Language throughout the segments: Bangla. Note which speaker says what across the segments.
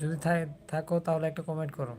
Speaker 1: যদি থাকো তাহলে একটা কমেন্ট করো।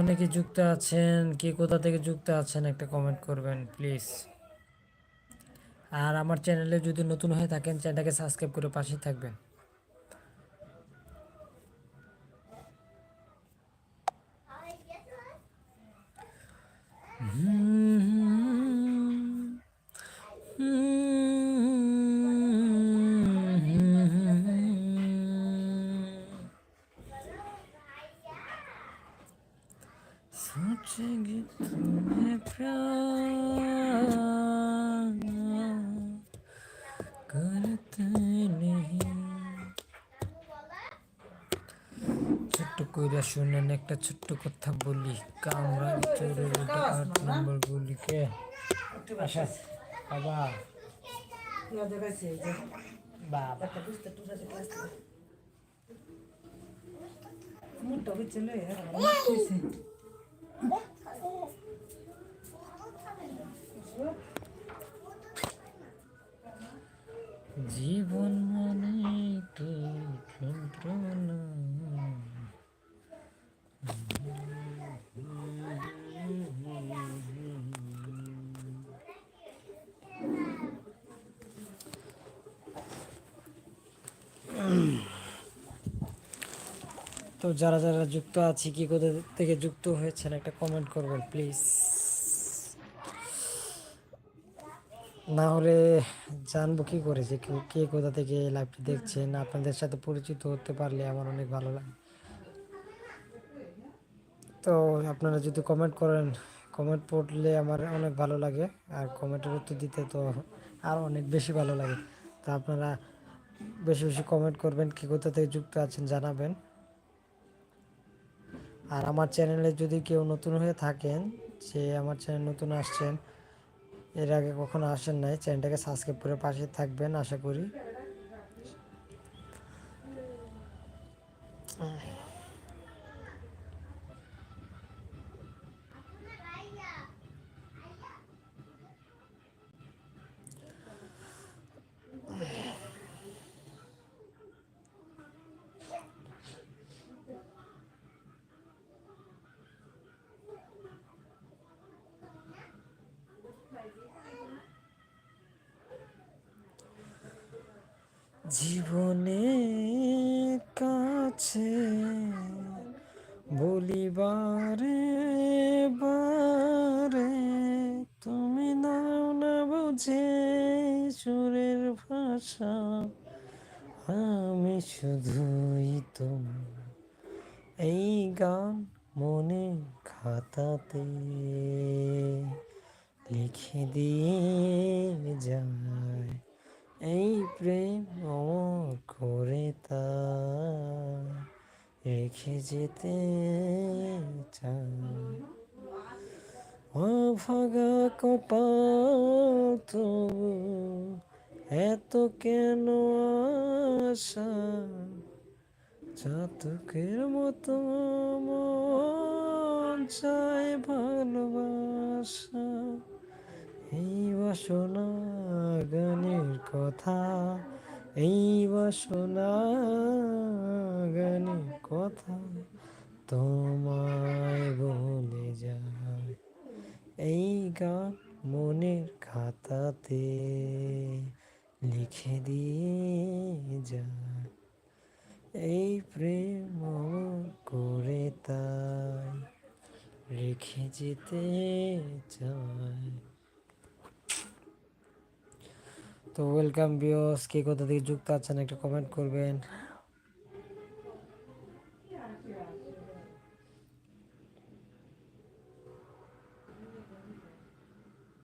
Speaker 1: অনেকে যুক্ত আছেন, কে কোথা থেকে যুক্ত আছেন একটা কমেন্ট করবেন প্লিজ। আর আমার চ্যানেলে যদি নতুন হয়ে থাকেন চ্যানেলটাকে সাবস্ক্রাইব করে পাশে থাকবেন। सोचेंगे तुम्हें प्यार करते नहीं। ছোট্ট কইরা শুনেন একটা ছোট্ট কথা বলি, কামরা চোরের 8 নম্বর গুলিকে। আচ্ছা বাবা বাবা জীবন মানে তো যন্ত্রণা। তো যারা যারা যুক্ত আছি, কি কোথা থেকে যুক্ত হয়েছেন একটা কমেন্ট করবেন প্লিজ। না হলে জানবো কি করে যে কে কোথা থেকে লাইভটি দেখছেন। আপনাদের সাথে পরিচিত হতে পারলে আমার অনেক ভালো লাগে। তো আপনারা যদি কমেন্ট করেন, কমেন্ট পড়লে আমার অনেক ভালো লাগে, আর কমেন্টের উত্তর দিতে তো আরও অনেক বেশি ভালো লাগে। তো আপনারা বেশি বেশি কমেন্ট করবেন, কে কোথা থেকে যুক্ত আছেন জানাবেন। আর আমার চ্যানেলে যদি কেউ নতুন হয়ে থাকেন, সে আমার চ্যানেল নতুন আসছেন, এর আগে কখনো আসেন নাই, চ্যানেলটাকে সাবস্ক্রাইব করে পাশে থাকবেন আশা করি। জীবনে কাছে বলিবারে বারে, তুমি নাও না বুঝে সুরের ভাষা, আমি শুধুই তোমার এই গান মনে খাতাতে লিখে দিয়ে যায়। এই প্রেম অমর করে তা রেখে যেতে চাই। ভাগা কপাল তবু এত কেন আশা, চাতকের মতো মন চায় ভালোবাসা। এই বাসনা গানের কথা, এই বাসনা গানের কথা তোমায় বলে যায়। এই গান মনের খাতাতে লিখে দিয়ে যায়। এই প্রেম অমর করে তাই রেখে যেতে চায়। তো ওয়েলকাম ভিউয়ার্স, কে কোথা থেকে যুক্ত আছেন একটা কমেন্ট করবেন।